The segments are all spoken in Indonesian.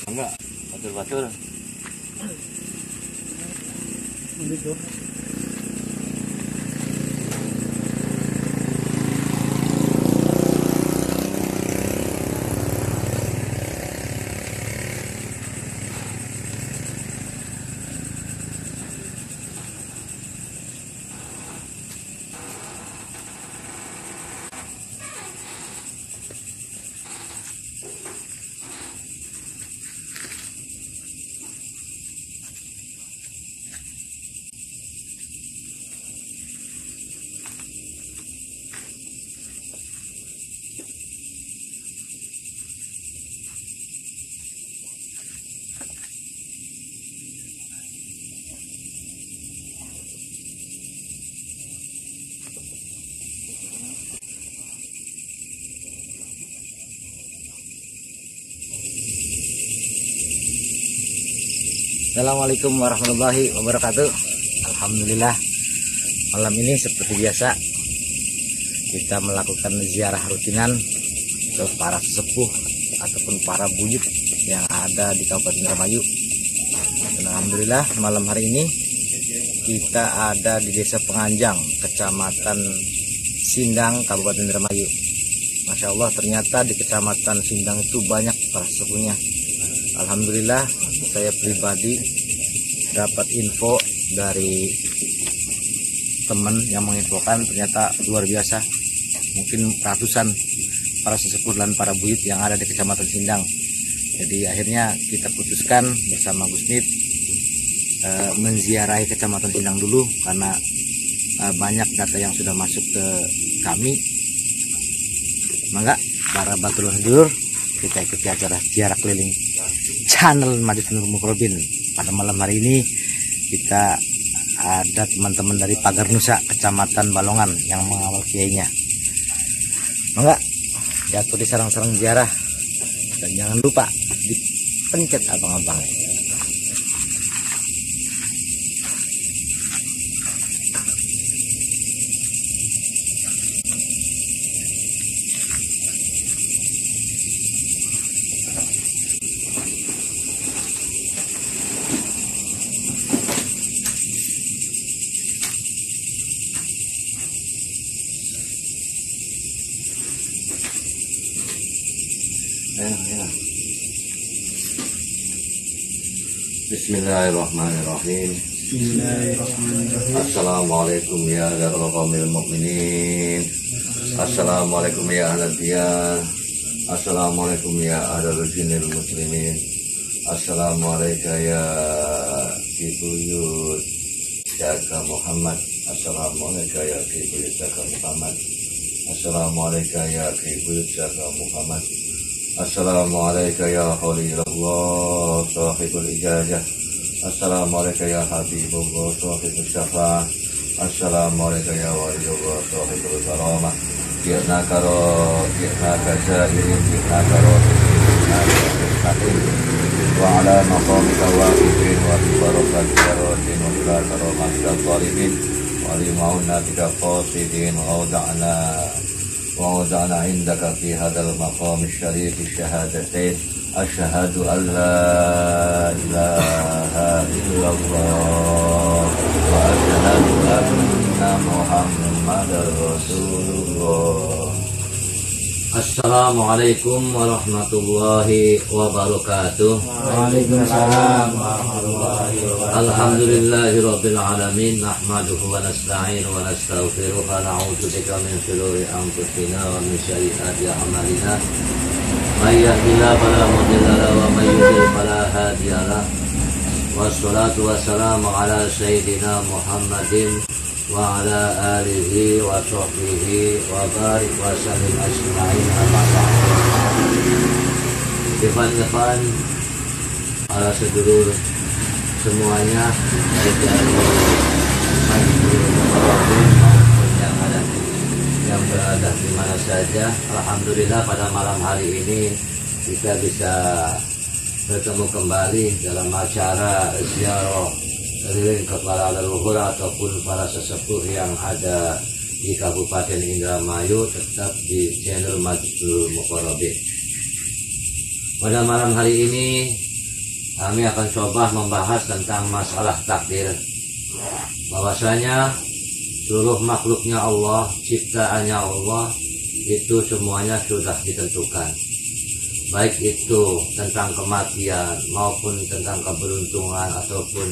Enggak, batur-batur. Gitu. Assalamualaikum warahmatullahi wabarakatuh. Alhamdulillah, malam ini seperti biasa kita melakukan ziarah rutinan ke para sesepuh ataupun para buyut yang ada di Kabupaten Indramayu. Dan alhamdulillah malam hari ini kita ada di Desa Penganjang, Kecamatan Sindang, Kabupaten Indramayu. Masya Allah, ternyata di Kecamatan Sindang itu banyak para sesepuhnya. Alhamdulillah, saya pribadi dapat info dari teman yang menginfokan, ternyata luar biasa. Mungkin ratusan para sesepuh dan para buyut yang ada di Kecamatan Sindang. Jadi akhirnya kita putuskan bersama Gus Nip menziarahi Kecamatan Sindang dulu, karena banyak data yang sudah masuk ke kami. Mangga para batul sedulur, kita ikuti acara ziarah keliling channel Majlis Nur Mukrobin. Pada malam hari ini kita ada teman-teman dari Pagar Nusa, Kecamatan Balongan yang mengawal kiainya. Mangga jatuh di sarang-sarang ziarah, dan jangan lupa dipencet abang-abangnya. Bismillahirrahmanirrahim. Assalamualaikum ya darul qawmil mu'minin. Assalamualaikum ya ahlal. Assalamualaikum ya ahlal jinnil muslimin. Assalamualaikum ya Ibuyut Jaga Muhammad. Assalamualaikum ya Ibuyut Jaga Muhammad. Assalamualaikum ya Ibuyut Jaga Muhammad. Assalamualaikum ya Khalilullah sahibul ijazah. Assalamualaikum ya Habibullah sahibul syafa'ah. Assalamualaikum ya Waliyullah sahibul karamah. Ji'na karo, ji'na kazahirin, ji'na karo, ji'na karo, wa ala maqamika waqifin wa bibarakat jarodin wa ila karamah syafarimin wa lima'unna tika qasidin wa ووضعنا عندك في هذا المقام الشريف الشهادتين أشهد أن لا إله إلا الله وأشهد أن محمدا رسول الله. Assalamualaikum warahmatullahi wabarakatuh. Waalaikumsalam warahmatullahi wabarakatuh. Alhamdulillahirabbil alamin, nahmaduhu wa nasta'inuhu wa nastaghfiruh wa na'udzu bika min shururi anfusina wa min sayyiati a'malina. May yahdihillahu fala mudilla lahu wa may yudlil fala hadiya lahu. Wassalatu wassalamu ala sayyidina Muhammadin wa ala alihi wa sahbihi wa barik wa sallim ajma'in amma ba'd. Ikhwan-ikhwan, para sedulur semuanya, baik dari Majlis maupun yang berada di mana saja. Alhamdulillah pada malam hari ini kita bisa bertemu kembali dalam acara ziarah keliling kepada leluhur ataupun para sesepuh yang ada di Kabupaten Indramayu, tetap di channel Majlis Muqarrabin. Pada malam hari ini kami akan coba membahas tentang masalah takdir. Bahwasanya seluruh makhluknya Allah, ciptaannya Allah, itu semuanya sudah ditentukan. Baik itu tentang kematian maupun tentang keberuntungan ataupun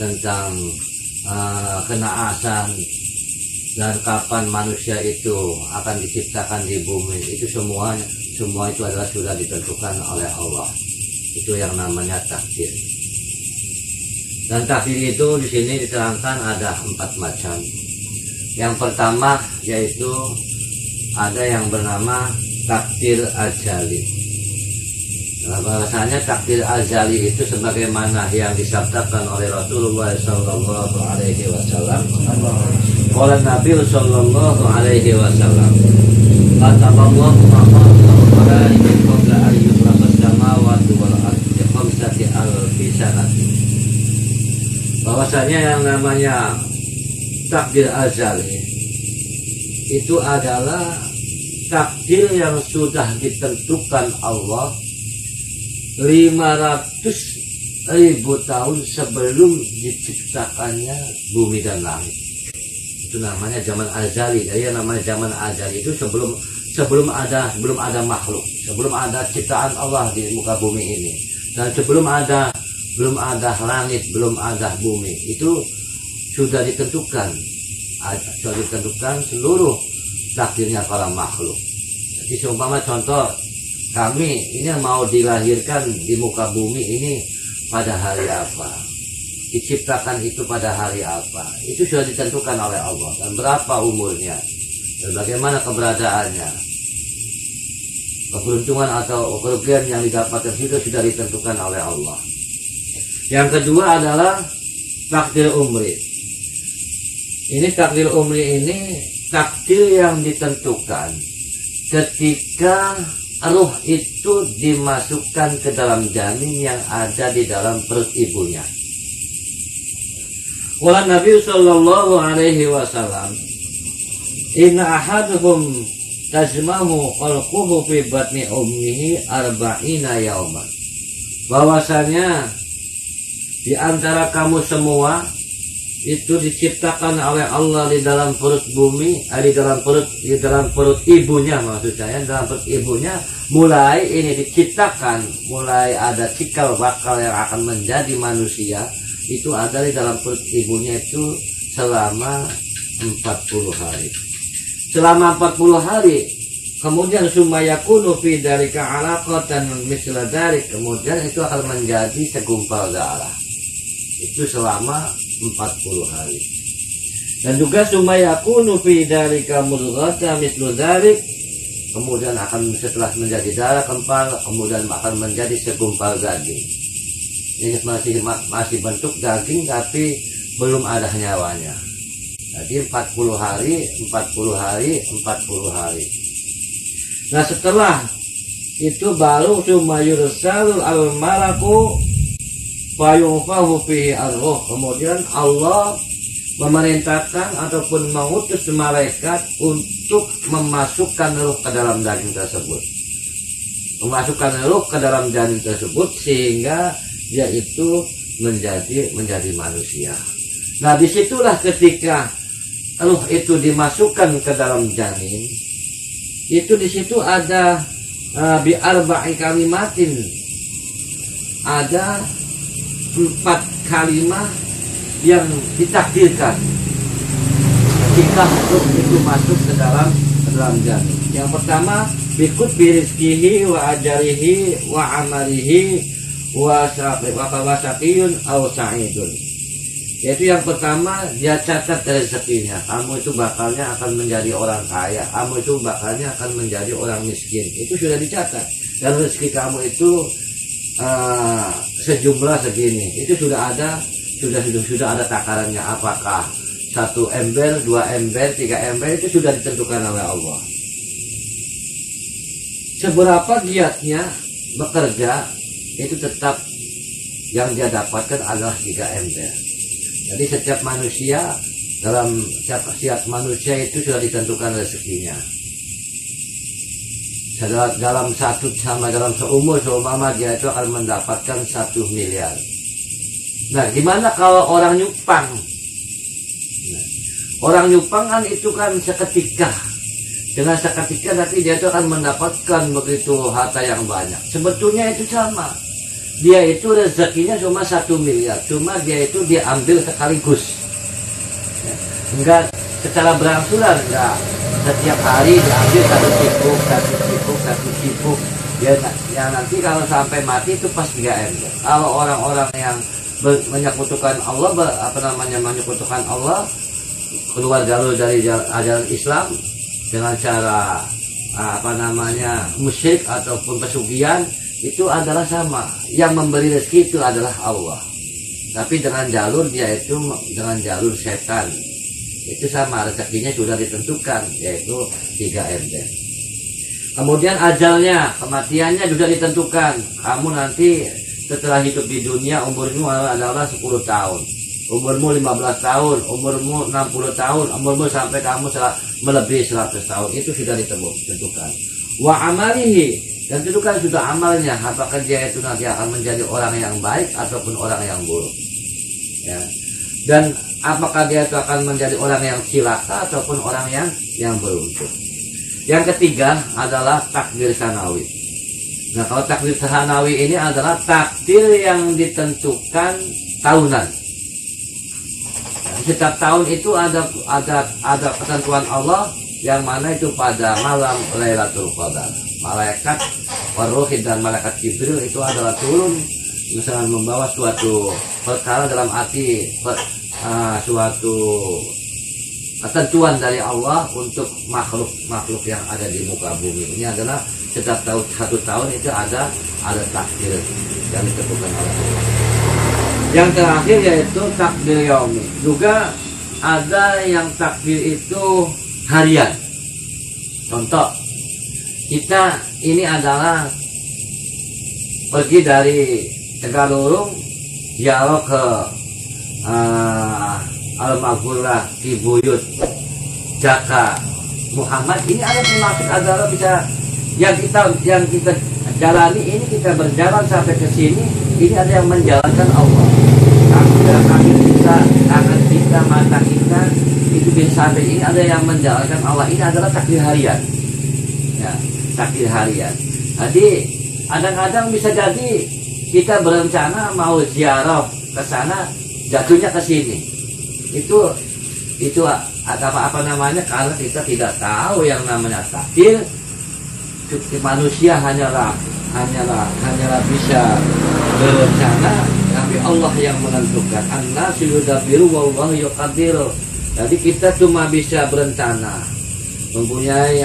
tentang kenaasan, dan kapan manusia itu akan diciptakan di bumi, itu semua itu adalah sudah ditentukan oleh Allah. Itu yang namanya takdir. Dan takdir itu di sini diterangkan ada 4 macam. Yang pertama yaitu ada yang bernama takdir azali. Nah, bahasanya takdir azali itu sebagaimana yang disabdakan oleh Rasulullah Sallallahu Alaihi Wasallam. Qala Nabi Sallallahu Alaihi Wasallam, kataballahu malaikatu qabla an yukhlaqas samawati wal ardi bi khamsati alfi sanati. Bahwasanya yang namanya takdir azali itu adalah takdir yang sudah ditentukan Allah 500.000 tahun sebelum diciptakannya bumi dan langit. Itu namanya zaman azali. Jadi yang namanya zaman azali itu sebelum ada makhluk, sebelum ada ciptaan Allah di muka bumi ini, dan belum ada langit, belum ada bumi, itu sudah ditentukan seluruh takdirnya para makhluk. Jadi seumpama contoh, kami ini mau dilahirkan di muka bumi ini pada hari apa, diciptakan itu pada hari apa, itu sudah ditentukan oleh Allah, dan berapa umurnya dan bagaimana keberadaannya, keberuntungan atau kerugian yang didapatkan itu sudah ditentukan oleh Allah. Yang kedua adalah takdir umri. Ini takdir umri ini takdir yang ditentukan ketika ruh itu dimasukkan ke dalam janin yang ada di dalam perut ibunya. Wala Nabi sallallahu alaihi wasallam, inna ahaduhum tajmahu khalquhu fi batni ummihi arba'ina yauman. Bahwasanya di antara kamu semua itu diciptakan oleh Allah di dalam perut bumi, di dalam perut ibunya, maksud saya dalam perut ibunya, mulai ini diciptakan, mulai ada cikal bakal yang akan menjadi manusia, itu ada di dalam perut ibunya itu selama 40 hari. Selama 40 hari, kemudian sumayakunu fi dalika alaqatan misla dalik, kemudian itu akan menjadi segumpal darah. Itu selama 40 hari. Dan juga sumayakunu fi dalika mudghatan mislu dalik, kemudian akan setelah menjadi darah kempal, kemudian akan menjadi segumpal daging. Ini masih bentuk daging tapi belum ada nyawanya. Jadi 40 hari. Nah, setelah itu baru sumayursalul al-malaku fayunfahu fihi ar-ruh. Kemudian Allah memerintahkan ataupun mengutus malaikat untuk memasukkan ruh ke dalam daging tersebut. Memasukkan ruh ke dalam janin tersebut sehingga dia itu menjadi manusia. Nah, disitulah ketika ruh itu dimasukkan ke dalam janin, itu disitu ada bi arba'i kalimatin, ada 4 kalimat yang ditakdirkan ketika ruh itu masuk ke dalam janin. Yang pertama, bikut birizkihi wa ajarihi wa amalihi wa saqiyun aw sa'idun. Yaitu yang pertama, dia catat rezekinya. Kamu itu bakalnya akan menjadi orang kaya, kamu itu bakalnya akan menjadi orang miskin. Itu sudah dicatat. Dan rezeki kamu itu sejumlah segini. Itu sudah ada takarannya. Apakah 1 ember, 2 ember, 3 ember, itu sudah ditentukan oleh Allah. Seberapa giatnya bekerja, itu tetap yang dia dapatkan adalah 3 ember. Jadi setiap manusia setiap manusia itu sudah ditentukan rezekinya. dalam dalam seumur seumpama dia itu akan mendapatkan 1 miliar. Nah, gimana kalau orang nyupang? Nah, orang nyupang kan itu kan seketika. Dengan seketika nanti dia itu akan mendapatkan begitu harta yang banyak. Sebetulnya itu sama. Dia itu rezekinya cuma 1 miliar. Cuma dia itu diambil sekaligus. Ya, enggak secara berangsuran, enggak. Setiap hari diambil satu cipuk. Ya nanti kalau sampai mati itu pas 3 ember. Kalau orang-orang yang menyekutukan Allah, menyekutukan Allah, keluar dari ajaran Islam dengan cara musyrik ataupun pesugihan, itu adalah sama. Yang memberi rezeki itu adalah Allah. Tapi dengan jalur dia itu dengan jalur setan. Itu sama, rezekinya sudah ditentukan, yaitu 3 ember. Kemudian ajalnya, kematiannya juga ditentukan. Kamu nanti setelah hidup di dunia umurmu adalah 10 tahun. Umurmu 15 tahun, umurmu 60 tahun, umurmu sampai kamu melebihi 100 tahun. Itu sudah ditentukan. Wa amalihi, dan itu kan sudah amalnya. Apakah dia itu nanti akan menjadi orang yang baik ataupun orang yang buruk. Ya. Dan apakah dia itu akan menjadi orang yang cilaka ataupun orang yang beruntung. Yang ketiga adalah takdir sanawi. Nah, kalau takdir sanawi ini adalah takdir yang ditentukan tahunan. Setiap tahun itu ada ketentuan Allah yang mana itu pada malam Lailatul Qadar. Malaikat Waruh dan malaikat Jibril itu adalah turun misalnya membawa suatu perkara dalam arti suatu ketentuan dari Allah untuk makhluk yang ada di muka bumi. Ini adalah setiap tahun 1 tahun itu ada takdir yang ditentukan oleh Allah. Yang terakhir yaitu takdir yaumi. Juga ada yang takdir itu harian. Contoh, kita ini adalah pergi dari Tegalurung ziarah ke Al-Maghfurah, Kibuyut, Jaka, Muhammad. Ini ada termasuk adalah bisa yang kita jalani ini, kita berjalan sampai ke sini. Ini ada yang menjalankan Allah. Kaki kita, tangan kita, mata kita itu bisa sampai ini ada yang menjalankan Allah. Ini adalah takdir harian. Ya, takdir harian. Jadi kadang-kadang bisa jadi kita berencana mau ziarah ke sana, jatuhnya ke sini. Itu apa namanya, karena kita tidak tahu yang namanya takdir. Manusia hanyalah bisa berencana, tapi Allah yang menentukan. An-nasu yudabbiru wallahu yuqaddiru. Jadi kita cuma bisa berencana, mempunyai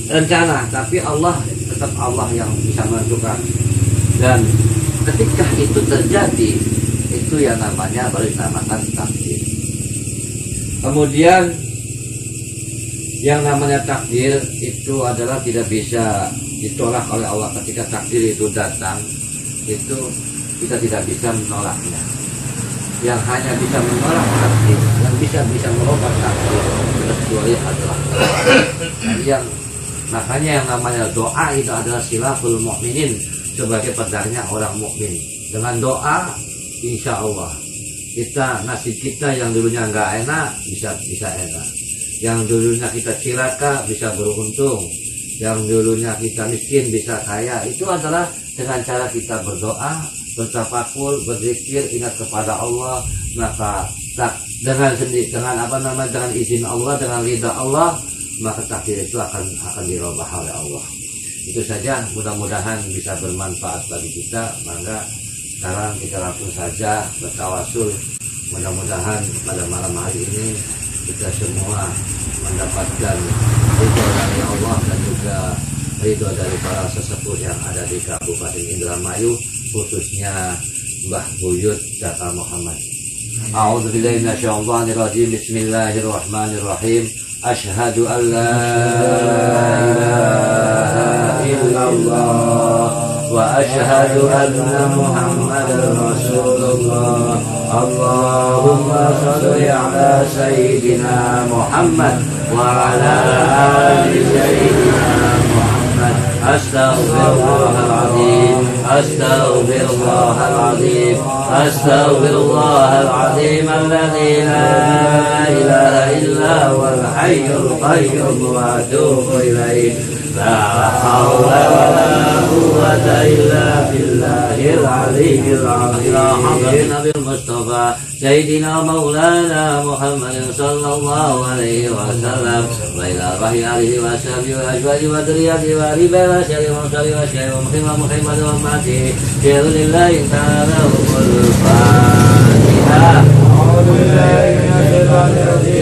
rencana, tapi Allah tetap Allah yang bisa menentukan. Dan ketika itu terjadi, itu yang namanya baru dinamakan takdir. Kemudian yang namanya takdir itu adalah tidak bisa ditolak oleh Allah. Ketika takdir itu datang, itu kita tidak bisa menolaknya. Yang hanya bisa menolak takdir, yang bisa merubah takdir kecuali adalah yang makanya yang namanya doa itu adalah silahul mukminin, sebagai pedangnya orang mukmin. Dengan doa, insya Allah nasib kita yang dulunya nggak enak bisa enak. Yang dulunya kita cilaka bisa beruntung. Yang dulunya kita miskin bisa kaya. Itu adalah dengan cara kita berdoa, bertafakur, berzikir, ingat kepada Allah. Maka dengan izin Allah, dengan ridha Allah, maka takdir itu akan dirubah oleh Allah. Itu saja, mudah-mudahan bisa bermanfaat bagi kita. Maka sekarang kita langsung saja bertawasul. Mudah-mudahan pada malam hari ini kita semua mendapatkan ridho dari Allah dan juga ridho dari para sesepuh yang ada di Kabupaten Indramayu, khususnya Mbah Buyut Jaka Muhammad. A'udzubillahi minasyaitonir rajim. Bismillahirrahmanirrahim. Asyhadu an la ilaha illallah wa asyhadu anna Muhammadar Rasulullah. Allahumma shalli ala sayyidina Muhammad وعلى آل سيدنا محمد أستغفر الله العظيم أستغفر الله العظيم أستغفر الله العظيم الذي لا إله إلا هو الحي القيوم وأتوب إليه لا حول ولا قوة إلا بالله العلي العظيم حضرة النبي المصطفى سيدنا مولانا محمد صلى الله عليه وسلم وإلى أرواح آله وأصحابه وأزواجه وذريته وآل بيته وأشياخه ومصلي وأشياخه ومحمد وأمته بإذن الله تعالى الفاتحة.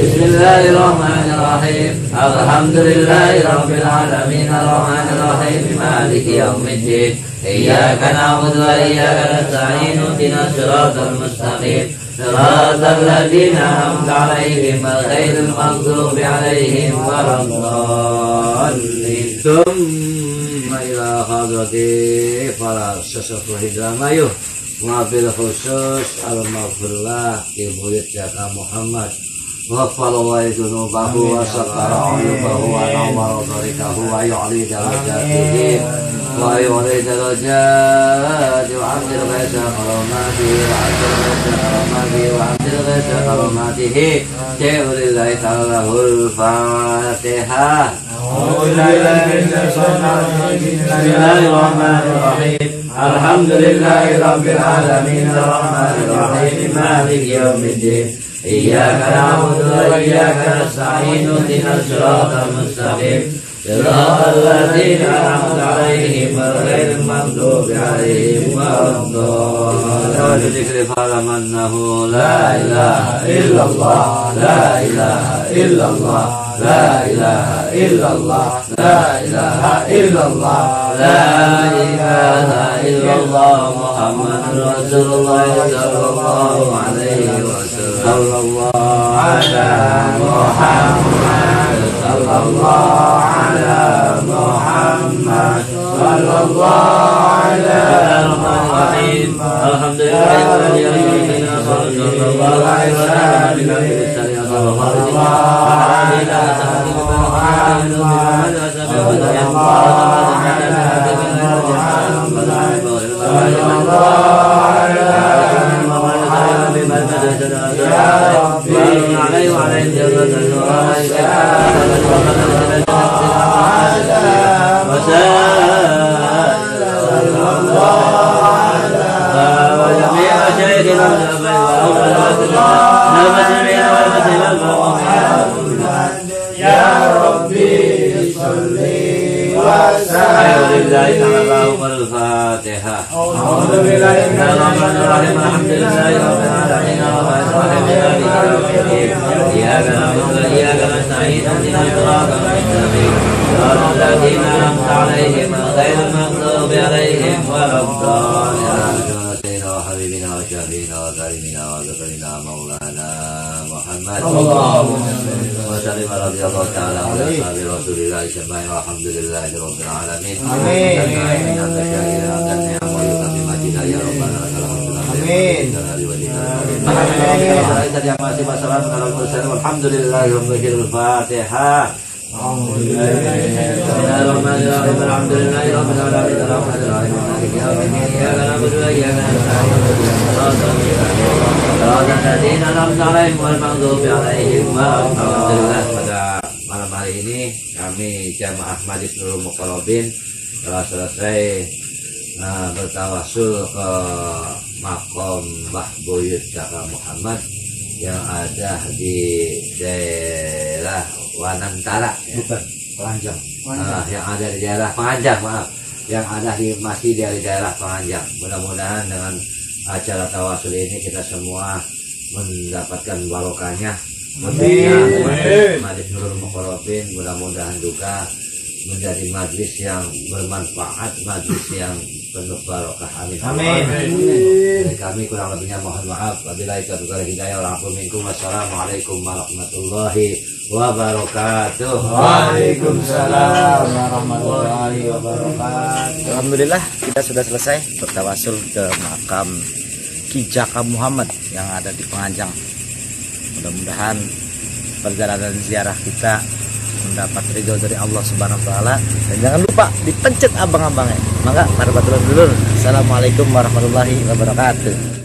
بسم الله الرحمن الرحيم الحمد لله رب العالمين الرحمن الرحيم مالك يوم الدين إياك نعبد وإياك نستعين اهدنا الصراط المستقيم صراط الذين أنعمت عليهم غير المغضوب عليهم ولا الضالين ثم إلى حضرة para sesepuh Hidramayu wabil khusus al-maghfirullah Ibuyut Jaka Muhammad Wafalallahu dunubahu wa sakara uyubahu wa nawar darikahu wa yu'li darajatihi wa yu'li darajati wa amdil ghaisa karamatihi wa amdil ghaisa karamatihi wa amdil ghaisa karamatihi Jairulillahi ta'alahul Fatihah. Bismillahirrahmanirrahim Alhamdulillahi rabbil alamin arrahmanir rahim maliki yaumiddin Iyyaka na'budu wa iyyaka nasta'in ihdinas siratal mustaqim siratal ladzina an'amta 'alaihim ghairil maghdubi 'alaihim waladdallin. Dzikri falamannahu la ilaha illallah la ilaha illallah la ilaha illallah la ilaha illallah la ilaha illallah Muhammadur Rasulullah sallallahu alaihi wasallam. Sallallahu ala Muhammad sallallahu ala Muhammad sallallahu ala Muhammad. Alhamdulillahilladzi anzalna sallallahu alaihi Al-Fatihah. Bismillahirrahmanirrahim. Alhamdulillahi rabbil alamin arrahmanir rahim maliki yaumiddin iyyaka na'budu wa iyyaka nasta'in ihdinas siratal mustaqim siratal ladzina an'amta 'alaihim ghairil maghdubi 'alaihim waladdallin. Sayyidina wa habibina wa syafiina wa karimina wa zakarina maulana Muhammad wa sallim radhiyallahu ta'ala ala ashabi Rasulillah jami'an walhamdulillahi rabbil alamin. Amin. Alhamdulillahirabbil Fatihah. Bismillahirrahmanirrahim. Alhamdulillahirabbil alamin arrahmanir rahim maliki yaumiddin iyyaka na'budu wa iyyaka nasta'in ihdinas siratal ladzina an'amta 'alaihim ghairil maghdubi 'alaihim waladdallin. Pada malam hari ini kami Jamaah Majlis Nurul Muqarrabin telah selesai bertawasul ke makom Mbah Buyut Jaka Muhammad yang ada di daerah Wanantara, bukan Penganjang. Yang ada di daerah Penganjang, maaf, yang ada masih dari daerah Penganjang. Mudah-mudahan dengan acara tawasul ini kita semua mendapatkan barokahnya. Majlis Nurul Muqarrabin mudah-mudahan juga menjadi majlis yang bermanfaat, majlis yang penuh barokah. Amin. Amin. Dari kami kurang lebihnya mohon maaf. Wabillahi taufiq wal hidayah. Wassalamualaikum warahmatullahi wabarakatuh. Waalaikumsalam warahmatullahi wabarakatuh. Alhamdulillah kita sudah selesai bertawasul ke makam Ki Jaka Muhammad yang ada di Penganjang. Mudah-mudahan perjalanan ziarah kita mendapat ridho dari Allah Subhanahu wa taala. Dan jangan lupa dipencet abang-abangnya. Mangga para baturun dulur. Assalamualaikum warahmatullahi wabarakatuh.